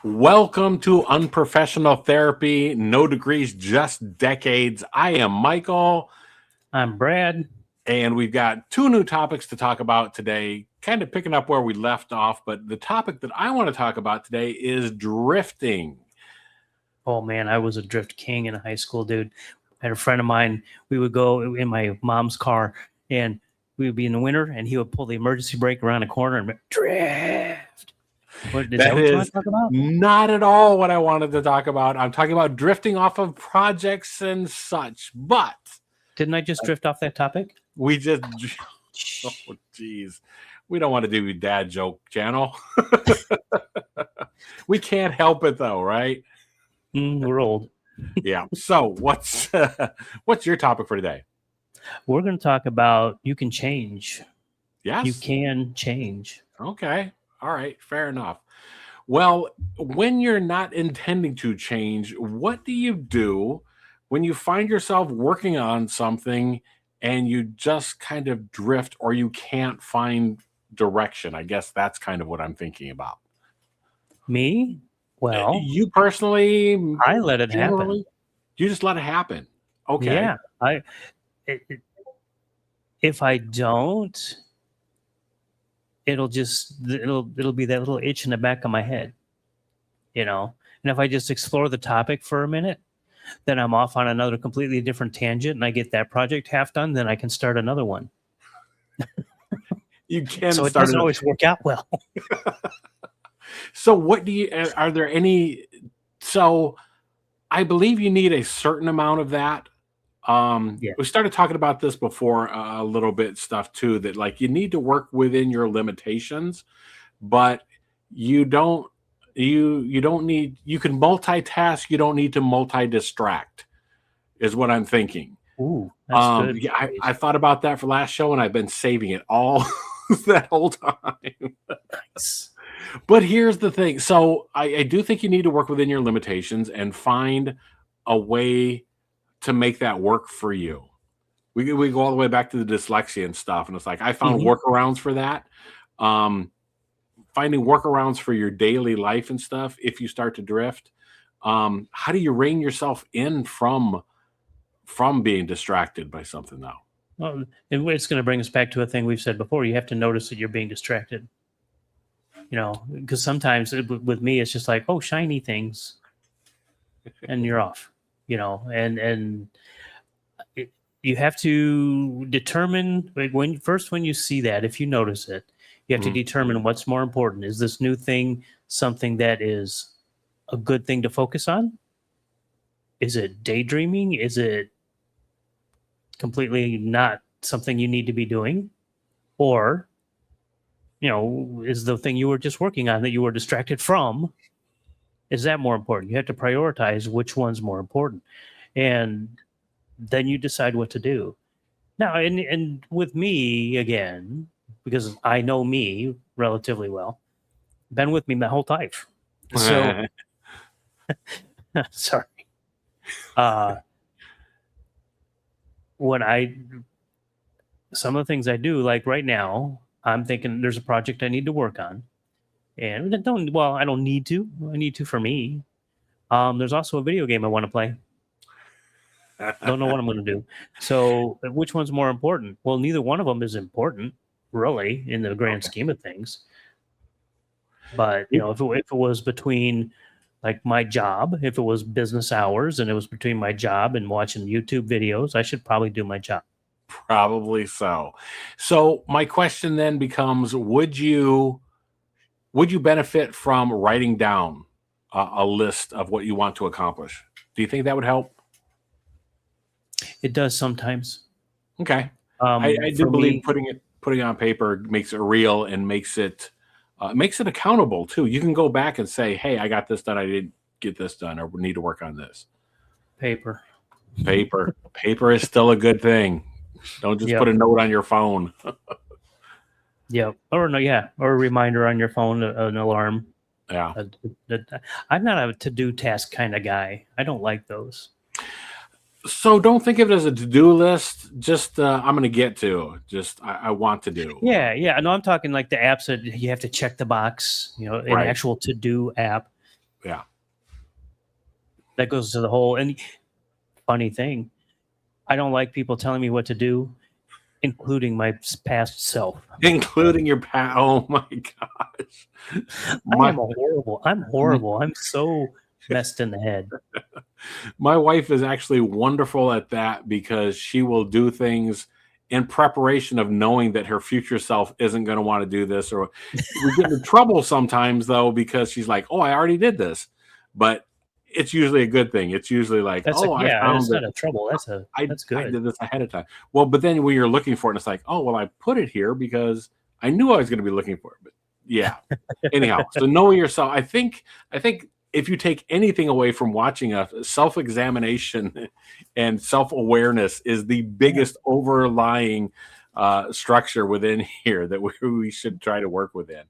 Welcome to Unprofessional Therapy. No degrees, just decades. I am Michael. I'm Brad. And we've got two new topics to talk about today, kind of picking up where we left off. But the topic that I want to talk about today is drifting. Oh, man, I was a drift king in high school, dude. I had a friend of mine. We would go in my mom's car, and we would be in the winter, and he would pull the emergency brake around the corner and drift. Is that what you want to talk about? Not at all what I wanted to talk about. I'm talking about drifting off of projects and such. But didn't I just drift off that topic? We just, oh, geez. We don't want to do a dad joke channel. We can't help it though, right? We're old. Yeah. So what's your topic for today? We're going to talk about you can change. Yes. You can change. Okay. All right. Fair enough. Well, when you're not intending to change, what do you do when you find yourself working on something and you just kind of drift or you can't find direction? I guess that's kind of what I'm thinking about. Me? Well, you personally, I let it happen. You just let it happen. Okay. Yeah. If I don't, it'll be that little itch in the back of my head, And if I just explore the topic for a minute, then I'm off on another completely different tangent and I get that project half done, then I can start another one. You can. So it doesn't always work out well. So are there any, so I believe you need a certain amount of that. We started talking about this before a little bit stuff too, that like you need to work within your limitations, but you don't need, you can multitask. You don't need to multi-distract is what I'm thinking. Ooh, that's good. Yeah, I thought about that for last show and I've been saving it all that whole time. Nice. But here's the thing. So I do think you need to work within your limitations and find a way to make that work for you. We go all the way back to the dyslexia and stuff. And it's like, I found workarounds for that. Finding workarounds for your daily life and stuff. If you start to drift, how do you rein yourself in from being distracted by something now? Well, it's going to bring us back to a thing we've said before. You have to notice that you're being distracted. Because sometimes with me, it's just like, oh, shiny things, and you're off, and you have to determine when you see that, if you notice it, you have to determine what's more important. Is this new thing something that is a good thing to focus on? Is it daydreaming? Is it completely not something you need to be doing? Or is the thing you were just working on that you were distracted from, is that more important? You have to prioritize which one's more important. And then you decide what to do. Now, and with me, again, because I know me relatively well, been with me my whole life. So, sorry. Some of the things I do, like right now, I'm thinking there's a project I need to work on, and I don't need to. I need to for me. There's also a video game I want to play. Don't know what I'm going to do. So, which one's more important? Well, neither one of them is important, really, in the grand scheme of things. But if it was between like my job, if it was business hours, and it was between my job and watching YouTube videos, I should probably do my job. Probably so. So my question then becomes, would you benefit from writing down a list of what you want to accomplish? Do you think that would help? It does sometimes. Okay. I do believe putting it on paper makes it real and makes it accountable too. You can go back and say, hey, I got this done. I didn't get this done, or need to work on this. Paper is still a good thing. Don't just put a note on your phone. Or a reminder on your phone, an alarm. Yeah. I'm not a to-do task kind of guy. I don't like those. So don't think of it as a to-do list. Just I'm going to get to. Just I want to do. Yeah. No, I'm talking like the apps that you have to check the box. An actual to-do app. Yeah. That goes to the whole. And funny thing, I don't like people telling me what to do, including my past self. Including your past. Oh my gosh. I'm horrible. I'm so messed in the head. My wife is actually wonderful at that because she will do things in preparation of knowing that her future self isn't going to want to do this. Or we get in trouble sometimes though, because she's like, oh, I already did this. But it's usually a good thing. It's usually like, That's oh, I it's found that not a trouble. I That's I good. did this ahead of time. Well, but then when you're looking for it, it's like, oh, well, I put it here because I knew I was going to be looking for it. But yeah. Anyhow, so knowing yourself, I think if you take anything away from watching a self-examination and self-awareness is the biggest overlying structure within here that we should try to work within.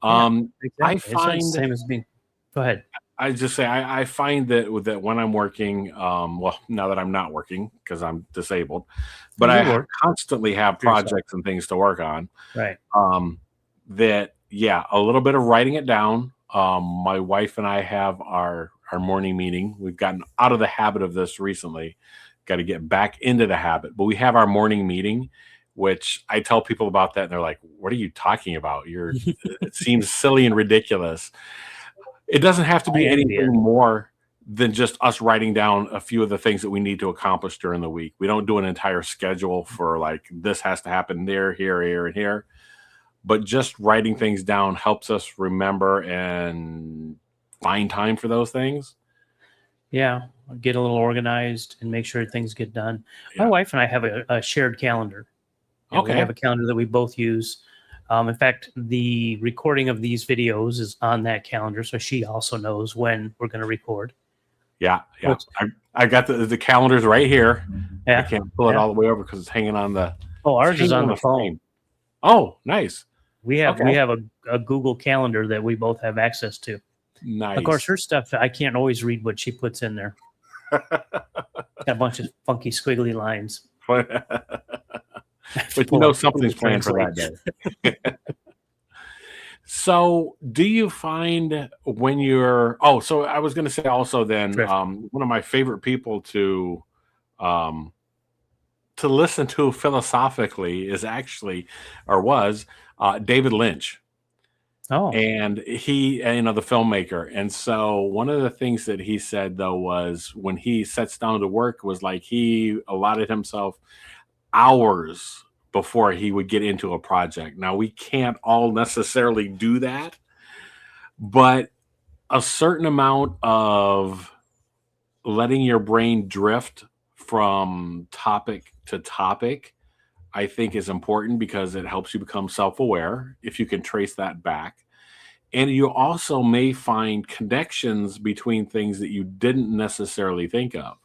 Yeah, I exactly. It's not the find same as being. Go ahead. I just say I find that when I'm working, well, now that I'm not working because I'm disabled, but You I work constantly have for yourself. projects and things to work on. Right. That yeah, a little bit of writing it down. My wife and I have our morning meeting. We've gotten out of the habit of this recently. Got to get back into the habit, but we have our morning meeting, which I tell people about that, and they're like, "What are you talking about? It seems silly and ridiculous." It doesn't have to I be envy anything it. more than just us writing down a few of the things that we need to accomplish during the week. We don't do an entire schedule for like this has to happen there, here, here, and here. But just writing things down helps us remember and find time for those things. Yeah, get a little organized and make sure things get done. My Yeah. wife and I have a shared calendar. And we Okay. have a calendar that we both use. In fact, the recording of these videos is on that calendar, so she also knows when we're going to record. Yeah. Yeah. Which- I got the calendars right here. I Yeah. can't pull it all the way over because it's hanging on the. Oh, ours it's is hanging on the phone. frame. Oh, nice. We have Okay. a Google Calendar that we both have access to. Nice. Of course, her stuff I can't always read what she puts in there. Got a bunch of funky squiggly lines. But you know something's planned for that day. So do you find when you're so I was going to say also then Sure. One of my favorite people to listen to philosophically is actually or was David Lynch. Oh, And he, the filmmaker. And so one of the things that he said though was when he sets down to work was like he allotted himself hours before he would get into a project. Now we can't all necessarily do that, but a certain amount of letting your brain drift from topic to topic, I think is important because it helps you become self-aware if you can trace that back. And you also may find connections between things that you didn't necessarily think of.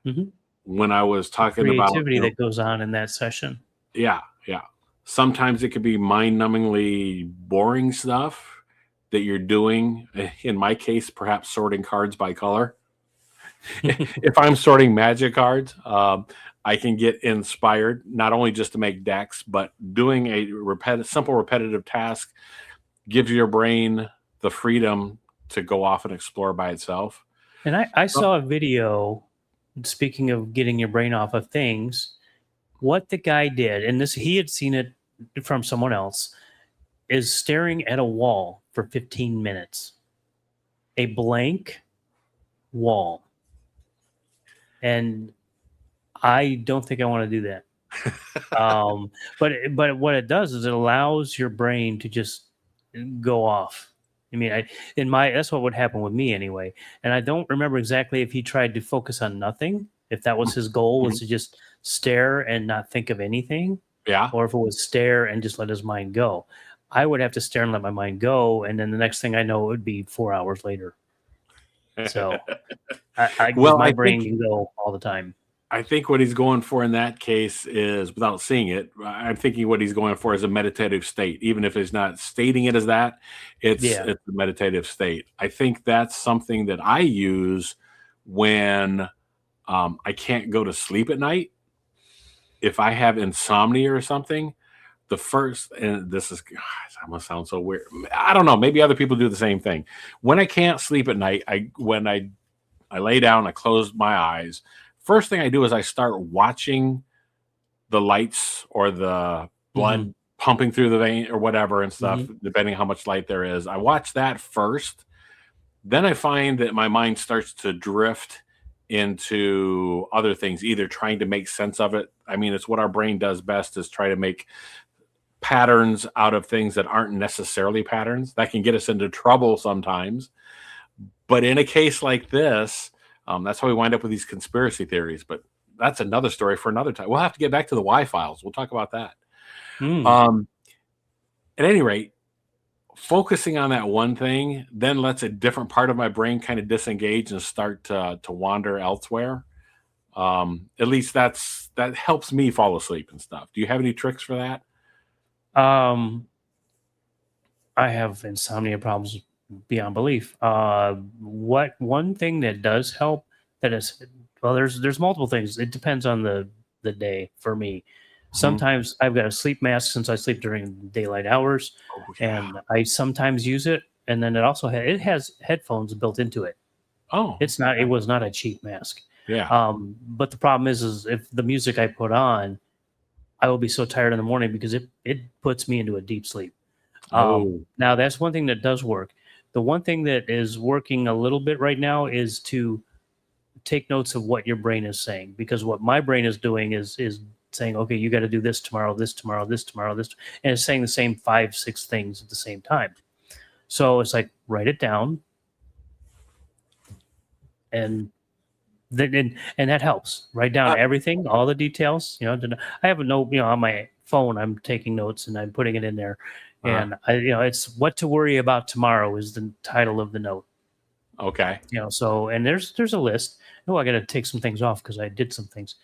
mm-hmm. When I was talking creativity about, that goes on in that session. yeah. Sometimes it could be mind-numbingly boring stuff that you're doing. In my case, perhaps sorting cards by color. If I'm sorting magic cards, I can get inspired not only just to make decks, but doing a simple repetitive task gives your brain the freedom to go off and explore by itself. And I saw a video, speaking of getting your brain off of things, what the guy did, and he had seen it from someone else, is staring at a wall for 15 minutes. A blank wall. And I don't think I want to do that. But what it does is it allows your brain to just go off. I mean, that's what would happen with me anyway. And I don't remember exactly if he tried to focus on nothing, if that was his goal, was to just stare and not think of anything. Yeah. Or if it was stare and just let his mind go. I would have to stare and let my mind go. And then the next thing I know, it would be 4 hours later. So my brain can go all the time. I think what he's going for in that case is, without seeing it, I'm thinking what he's going for is a meditative state. Even if he's not stating it as that, it's a meditative state. I think that's something that I use when I can't go to sleep at night. If I have insomnia or something, the first, and this is, I'm gonna sound so weird. I don't know. Maybe other people do the same thing. When I can't sleep at night, when I lay down, I close my eyes. First thing I do is I start watching the lights or the blood pumping through the vein or whatever and stuff, depending how much light there is. I watch that first. Then I find that my mind starts to drift into other things, either trying to make sense of it. I mean, it's what our brain does best, is try to make patterns out of things that aren't necessarily patterns. That can get us into trouble sometimes. But in a case like this, that's how we wind up with these conspiracy theories. But that's another story for another time. We'll have to get back to the Y files. We'll talk about that. At any rate, focusing on that one thing then lets a different part of my brain kind of disengage and start to wander elsewhere. At least that helps me fall asleep and stuff. Do you have any tricks for that? I have insomnia problems beyond belief. One thing that does help, that is, well, there's multiple things. It depends on the day for me. Sometimes I've got a sleep mask since I sleep during daylight hours, and I sometimes use it. And then it has headphones built into it. Oh, it was not a cheap mask. Yeah. But the problem is if the music I put on, I will be so tired in the morning because it puts me into a deep sleep. Now that's one thing that does work. The one thing that is working a little bit right now is to take notes of what your brain is saying, because what my brain is doing is saying, okay, you got to do this tomorrow, this tomorrow, this tomorrow, this, and it's saying the same 5-6 things at the same time. So it's like, write it down, and that helps. Write down everything, all the details. I have a note, on my phone. I'm taking notes and I'm putting it in there, and it's what to worry about tomorrow is the title of the note. Okay. So, and there's a list. Oh, I got to take some things off because I did some things.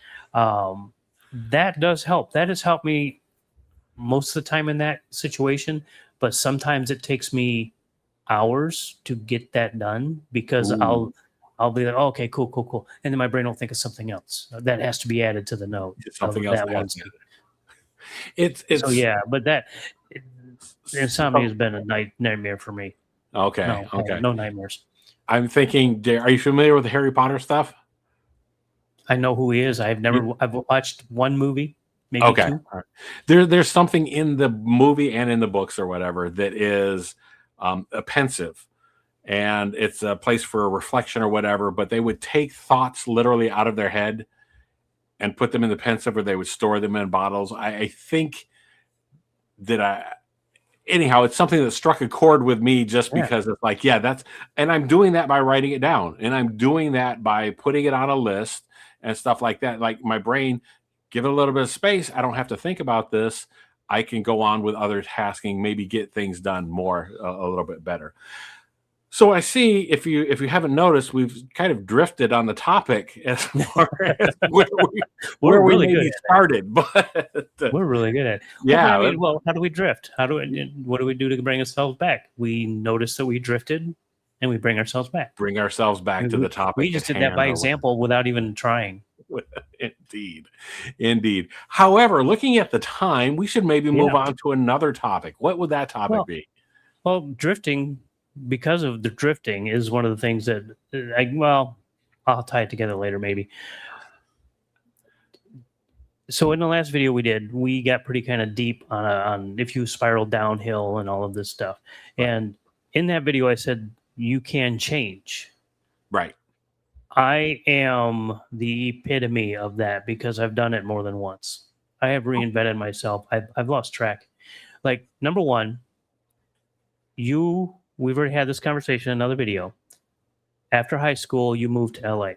That does help. That has helped me most of the time in that situation, but sometimes it takes me hours to get that done because I'll be like, oh, okay, cool. And then my brain will think of something else that has to be added to the note. Something else. That one. It's so yeah, but insomnia has been a nightmare for me. Okay. No nightmares. I'm thinking, are you familiar with the Harry Potter stuff? I know who he is. I've watched one movie, maybe two. Right. There's something in the movie and in the books or whatever that is a pensive, and it's a place for a reflection or whatever, but they would take thoughts literally out of their head and put them in the pensive, or they would store them in bottles. I think that anyhow, it's something that struck a chord with me just because it's like, and I'm doing that by writing it down, and I'm doing that by putting it on a list and stuff like that. Like my brain, give it a little bit of space. I don't have to think about this. I can go on with other tasking, maybe get things done a little bit better. So I see, if you haven't noticed, we've kind of drifted on the topic as far as where we maybe started, but we're really good at it. Yeah. How do we drift? What do we do to bring ourselves back? We notice that we drifted, and we bring ourselves back. Bring ourselves back to the topic. We just did that by example without even trying. Indeed. However, looking at the time, we should maybe move on to another topic. What would that topic be? Well, drifting, because of the drifting, is one of the things that I'll tie it together later maybe. So in the last video we did, we got pretty kind of deep on if you spiral downhill and all of this stuff. Right. And in that video I said you can change. Right. I am the epitome of that because I've done it more than once. I have reinvented myself. I've lost track. Like, number one, we've already had this conversation in another video. After high school, you moved to LA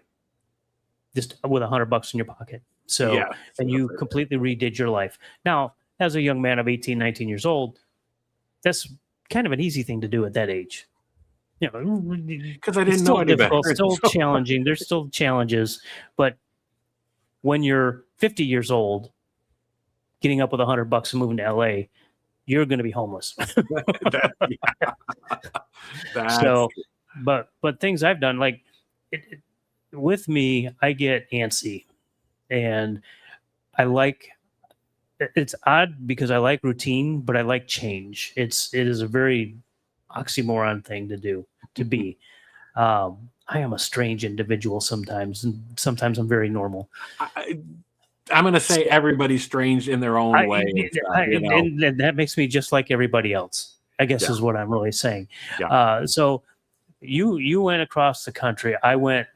just with $100 in your pocket. So, and you completely redid your life. Now, as a young man of 18, 19 years old, that's kind of an easy thing to do at that age. Because I didn't know any better. It's still challenging. There's still challenges, but when you're 50 years old, getting up with $100 and moving to LA, you're going to be homeless. But things I've done, like with me, I get antsy, and I like it's odd because I like routine, but I like change. It is a very oxymoron thing to be. I am a strange individual sometimes, and sometimes I'm very normal. I, I'm going to say So everybody's strange in their own way and stuff, and that makes me just like everybody else, I guess, Yeah. is what I'm really saying. Yeah. So you went across the country. I went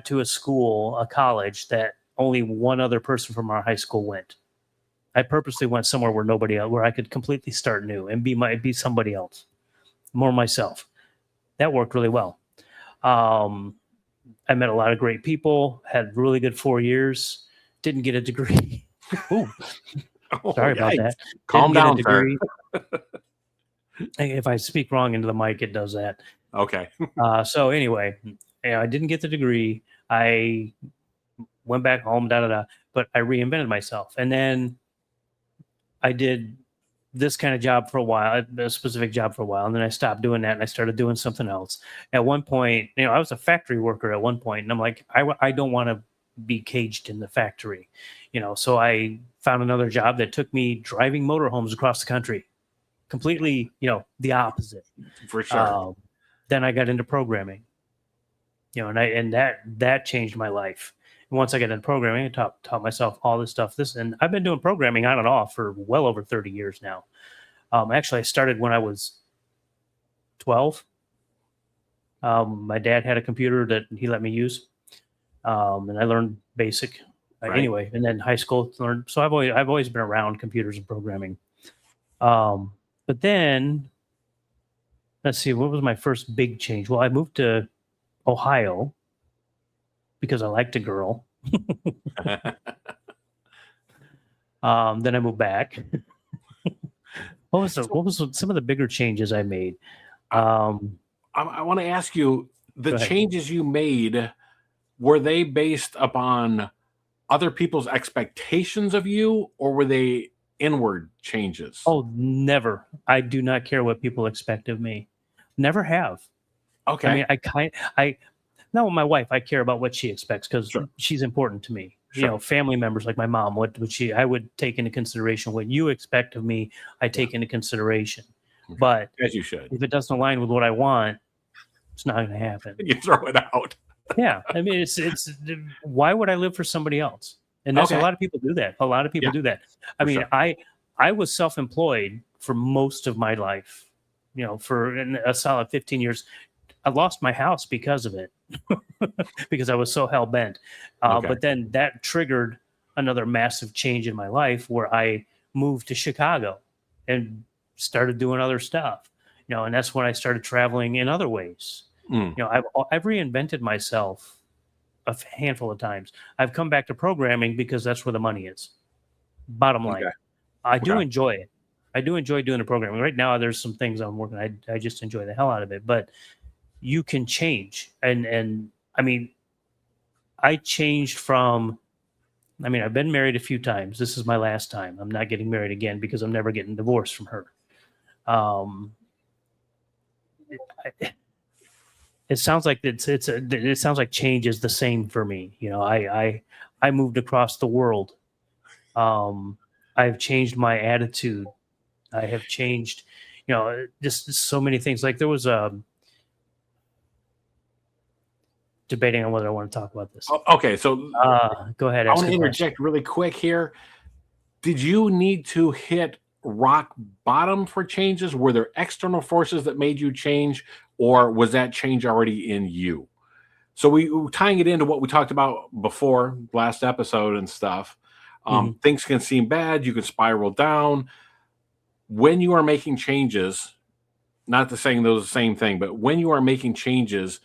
to a college that only one other person from our high school went. I purposely went somewhere where nobody else, where I could completely start new and be somebody else, more myself. That worked really well. Um, I met a lot of great people, had really good 4 years, didn't get a degree. Ooh, Oh, sorry about yikes. that. Calm Didn't get a down, sir. degree. If I speak wrong into the mic, it does that. Okay. So anyway, I didn't get the degree. I went back home, but I reinvented myself. And then I did this kind of job for a while, a specific job for a while. And then I stopped doing that and I started doing something else. At one point, I was a factory worker at one point, and I'm like, I don't want to be caged in the factory, so I found another job that took me driving motorhomes across the country, completely, the opposite. For sure. Then I got into programming, and that changed my life. And once I got into programming, I taught myself all this stuff. And I've been doing programming on and off for well over 30 years now. Actually, I started when I was 12. My dad had a computer that he let me use, and I learned basic. Right. Anyway, and then high school learned. So I've always been around computers and programming. But then, let's see, what was my first big change? Well, I moved to Ohio because I liked a girl. Then I moved back. What was some of the bigger changes I made? I want to ask you, the changes you made, were they based upon other people's expectations of you, or were they inward changes? Oh, never. I do not care what people expect of me. Never have. Okay. I mean, not with my wife. I care about what she expects because she's important to me. Sure. Family members like my mom, I would take into consideration. What you expect of me, I take into consideration. Okay. But as you should. If it doesn't align with what I want, it's not going to happen. You throw it out. Yeah. I mean, it's why would I live for somebody else? And that's a lot of people do that. A lot of people do that. I mean, I was self-employed for most of my life, for a solid 15 years. I lost my house because of it, because I was so hell bent. But then that triggered another massive change in my life where I moved to Chicago and started doing other stuff, and that's when I started traveling in other ways. I've reinvented myself a handful of times. I've come back to programming because that's where the money is. Bottom line, I do enjoy it. I do enjoy doing the programming. Right now, there's some things I'm working. I just enjoy the hell out of it. But you can change, and I mean, I changed from. I mean, I've been married a few times. This is my last time. I'm not getting married again because I'm never getting divorced from her. It sounds like it sounds like change is the same for me. I moved across the world. I've changed my attitude. I have changed, just so many things. Like there was debating on whether I want to talk about this. Okay, so go ahead. I want to interject really quick here. Did you need to hit rock bottom for changes? Were there external forces that made you change, or was that change already in you? So we tying it into what we talked about before last episode and stuff. Things can seem bad. You can spiral down. When you are making changes, not to saying those are the same thing, but when you are making changes,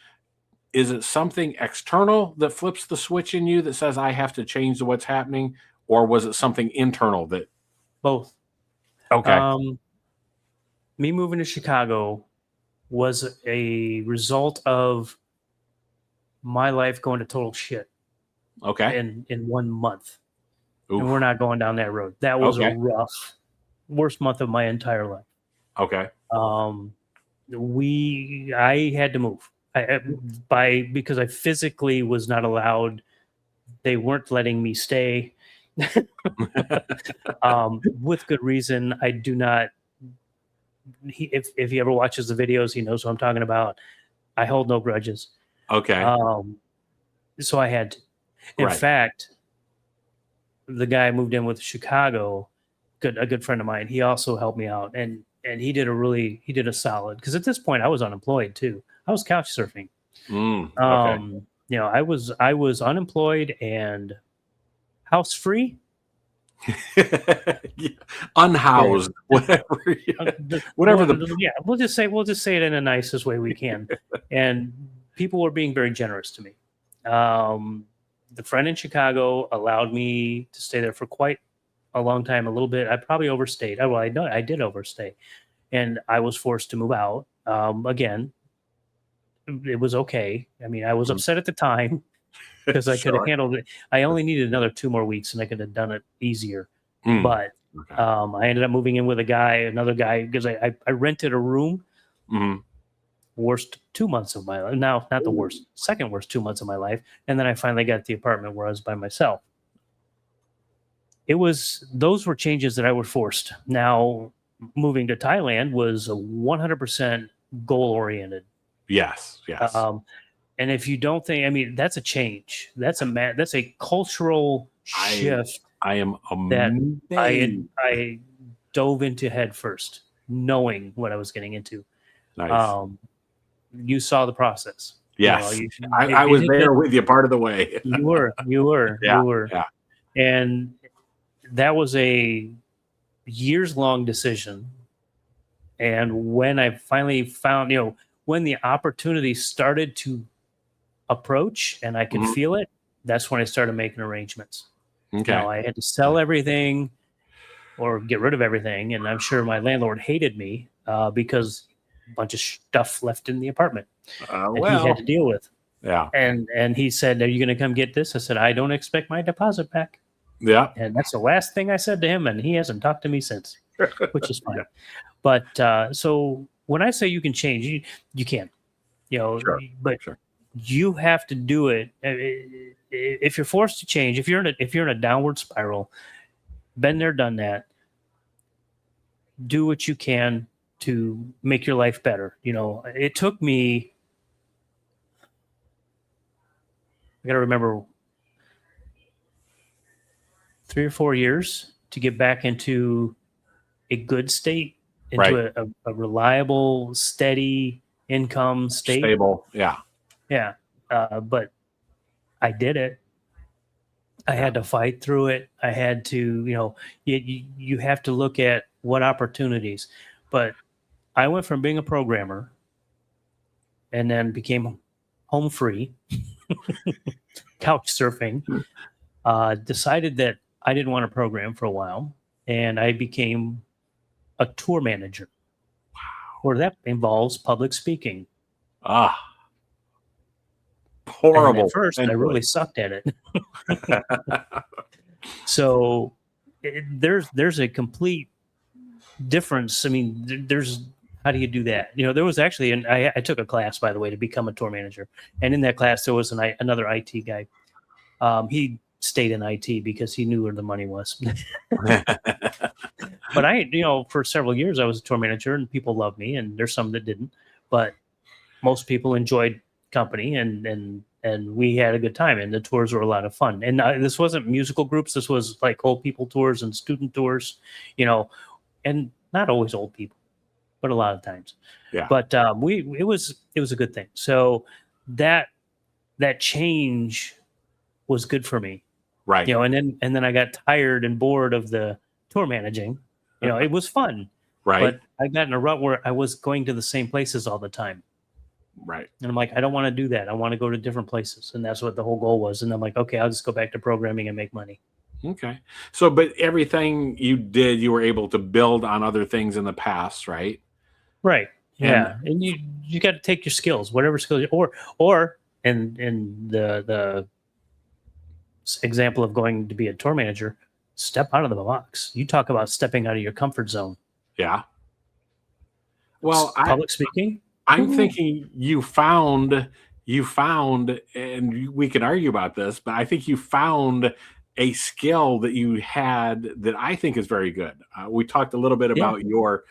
is it something external that flips the switch in you that says, I have to change what's happening? Or was it something internal that? Both. Okay. Me moving to Chicago was a result of my life going to total shit. Okay. In 1 month. Oof. And we're not going down that road. That was a worst month of my entire life. Okay. I had to move because I physically was not allowed. They weren't letting me stay. With good reason. I do not. If he ever watches the videos, he knows what I'm talking about. I hold no grudges. Okay. So I had to. In Right. fact, the guy I moved in with Chicago, a good friend of mine, he also helped me out, and he did a solid, because at this point I was unemployed too. I was couch surfing. Okay. I was unemployed and house free. Unhoused, whatever. Whatever Yeah, we'll just say it in the nicest way we can. And people were being very generous to me. The friend in Chicago allowed me to stay there for quite a long time, a little bit. I probably overstayed. Well, I know I did overstay, and I was forced to move out. Again, it was okay. I mean, I was upset at the time because I could have handled it. I only needed another 2 more weeks, and I could have done it easier. But I ended up moving in with another guy, because I rented a room. Worst 2 months of my life. Now, not the worst, second worst 2 months of my life. And then I finally got the apartment where I was by myself. Those were changes that I was forced. Now, moving to Thailand was 100% goal oriented. Yes. And if you don't think, I mean, that's a change. That's a cultural shift. I am amazed. That I dove into head first, knowing what I was getting into. Nice. You saw the process. Yes, I was there with you part of the way. You were. Yeah. And that was a years-long decision. And when I finally found, when the opportunity started to approach and I could feel it, that's when I started making arrangements. Okay. Now, I had to sell everything or get rid of everything. And I'm sure my landlord hated me because a bunch of stuff left in the apartment that he had to deal with. Yeah. And he said, "Are you going to come get this?" I said, "I don't expect my deposit back." Yeah. And that's the last thing I said to him, and he hasn't talked to me since, which is fine. But so when I say you can change, you can, but you have to do it. If you're forced to change, if you're in a downward spiral, been there, done that. Do what you can to make your life better. It took me, I got to remember, 3 or 4 years to get back into a good state, into a reliable, steady income state. Stable. Yeah. Yeah. But I did it. I had to fight through it. I had to, you have to look at what opportunities. But I went from being a programmer and then became home free, couch surfing, decided that I didn't want to program for a while, and I became a tour manager. Wow. Where that involves public speaking. Horrible. And at first, I really sucked at it. So there's a complete difference. I mean, how do you do that? There was actually, I took a class, by the way, to become a tour manager. And in that class, there was another IT guy. He stayed in IT because he knew where the money was. But for several years, I was a tour manager, and people loved me, and there's some that didn't. But most people enjoyed company, and we had a good time, and the tours were a lot of fun. And this wasn't musical groups. This was like old people tours and student tours, and not always old people, but a lot of times. Yeah. But it was a good thing. So that change was good for me. Right. And then I got tired and bored of the tour managing. It was fun. Right. But I got in a rut where I was going to the same places all the time. Right. And I'm like, I don't want to do that. I want to go to different places. And that's what the whole goal was. And I'm like, okay, I'll just go back to programming and make money. Okay. So, but everything you did, you were able to build on other things in the past, right? Right. Yeah. And you got to take your skills, whatever skills, or in the example of going to be a tour manager, step out of the box. You talk about stepping out of your comfort zone. Yeah. Well, public speaking. I'm thinking you found, and we can argue about this, but I think you found a skill that you had that I think is very good. We talked a little bit Yeah. about your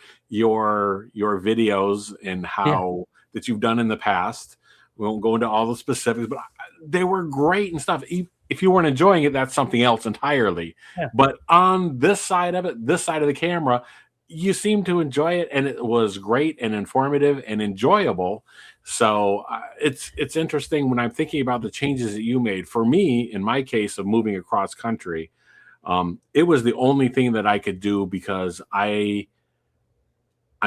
videos and Yeah. how that you've done in the past. We won't go into all the specifics, but they were great and stuff. If you weren't enjoying it, that's something else entirely. Yeah. But on this side of it, this side of the camera, you seem to enjoy it, and it was great and informative and enjoyable. So it's interesting when I'm thinking about the changes that you made. For me, in my case of moving across country, it was the only thing that I could do because I'm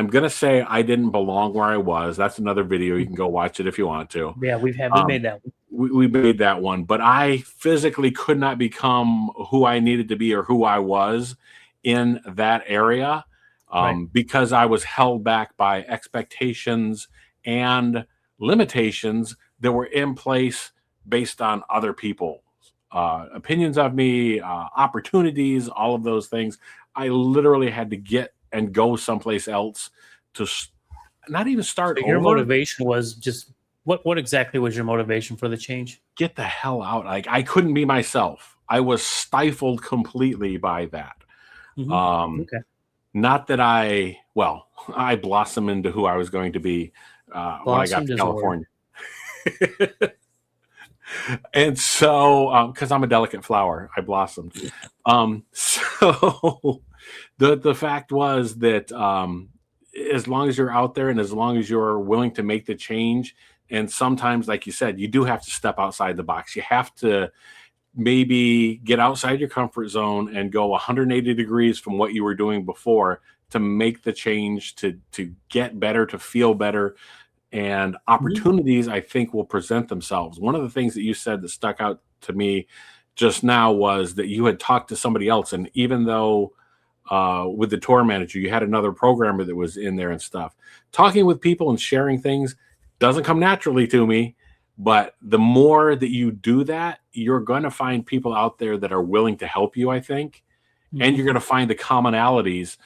gonna say I didn't belong where I was. That's another video. You can go watch it if you want to. Yeah, we Um, made that one. we made that one, but I physically could not become who I needed to be or who I was in that area, Right. because I was held back by expectations and limitations that were in place based on other people's opinions of me, opportunities, all of those things. I literally had to get and go someplace else to not even start So your over. motivation was just what exactly was your motivation for the change? Get the hell out. Like, I couldn't be myself. I was stifled completely by that. Okay. Not that I blossomed into who I was going to be when I got Blossomed to is a word. California. And so, because I'm a delicate flower, I blossomed. So the fact was that as long as you're out there and as long as you're willing to make the change, and sometimes, like you said, you do have to step outside the box. You have to maybe get outside your comfort zone and go 180 degrees from what you were doing before to make the change, to get better, to feel better. And opportunities, I think, will present themselves. One of the things that you said that stuck out to me just now was that you had talked to somebody else, and even though with the tour manager, you had another programmer that was in there and stuff. Talking with people and sharing things doesn't come naturally to me, but the more that you do that, you're going to find people out there that are willing to help you, I think, and you're going to find the commonalities.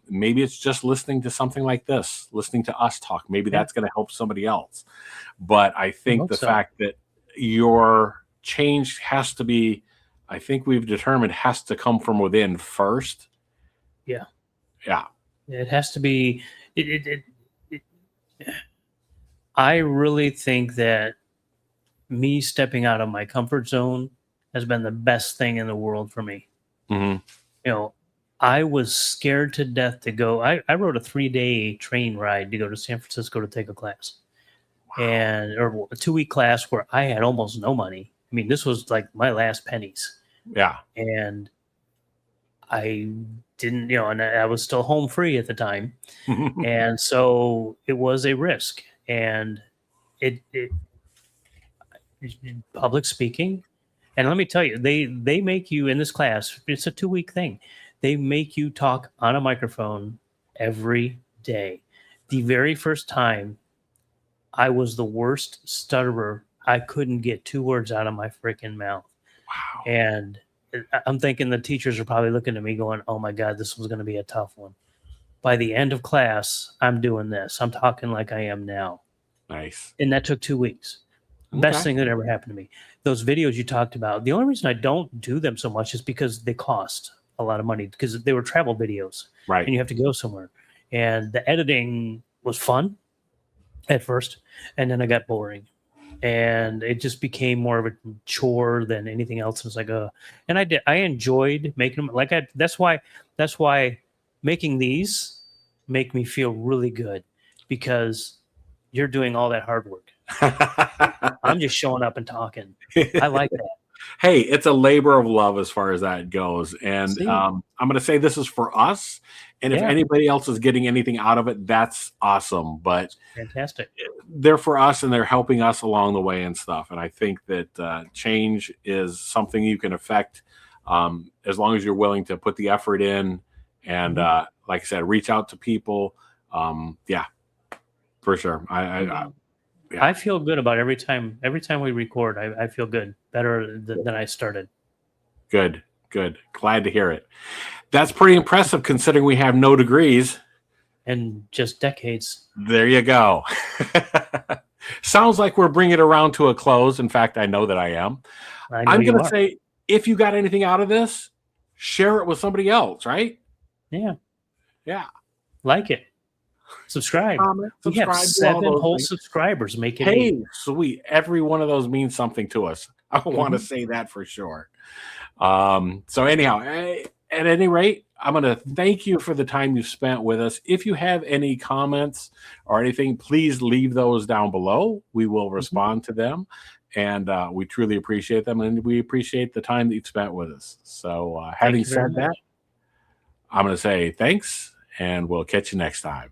Maybe it's just listening to something like this, listening to us talk. Maybe that's going to help somebody else. But I think the fact that your change has to be, I think we've determined, has to come from within first. Yeah. Yeah. It has to be. I really think that me stepping out of my comfort zone has been the best thing in the world for me. Mm-hmm. You know, I was scared to death to go. I rode a 3-day train ride to go to San Francisco to take a class. Wow. Or a 2-week class where I had almost no money. I mean, this was like my last pennies. Yeah. And I didn't, and I was still home free at the time. And so it was a risk. And it public speaking. And let me tell you, they make you in this class, it's a 2-week thing. They make you talk on a microphone every day. The very first time, I was the worst stutterer. I couldn't get 2 words out of my freaking mouth. Wow. And I'm thinking the teachers are probably looking at me going, oh my God, this was going to be a tough one. By the end of class, I'm doing this. I'm talking like I am now. Nice. And that took 2 weeks. Best thing that ever happened to me. Those videos you talked about, the only reason I don't do them so much is because they cost a lot of money, because they were travel videos. Right. And you have to go somewhere. And the editing was fun at first, and then it got boring. And it just became more of a chore than anything else. It was like, and I enjoyed making them. That's why making these make me feel really good, because you're doing all that hard work. I'm just showing up and talking. I like that. Hey, it's a labor of love as far as that goes. And I'm going to say this is for us. And if anybody else is getting anything out of it, that's awesome. But fantastic. They're for us, and they're helping us along the way and stuff. And I think that change is something you can affect as long as you're willing to put the effort in. And like I said, reach out to people. Yeah, for sure. I feel good about every time we record. I feel good, better than I started. Good. Glad to hear it. That's pretty impressive considering we have no degrees. And just decades. There you go. Sounds like we're bringing it around to a close. In fact, I know that I am. I'm going to say, if you got anything out of this, share it with somebody else, right? Yeah. Yeah. Like it. Subscribe. We have 7 whole subscribers. Make it 8. Sweet. Every one of those means something to us. I want to say that for sure. So anyhow, at any rate, I'm going to thank you for the time you spent with us. If you have any comments or anything, please leave those down below. We will respond to them, and we truly appreciate them, and we appreciate the time that you've spent with us. So having said that, I'm going to say thanks, and we'll catch you next time.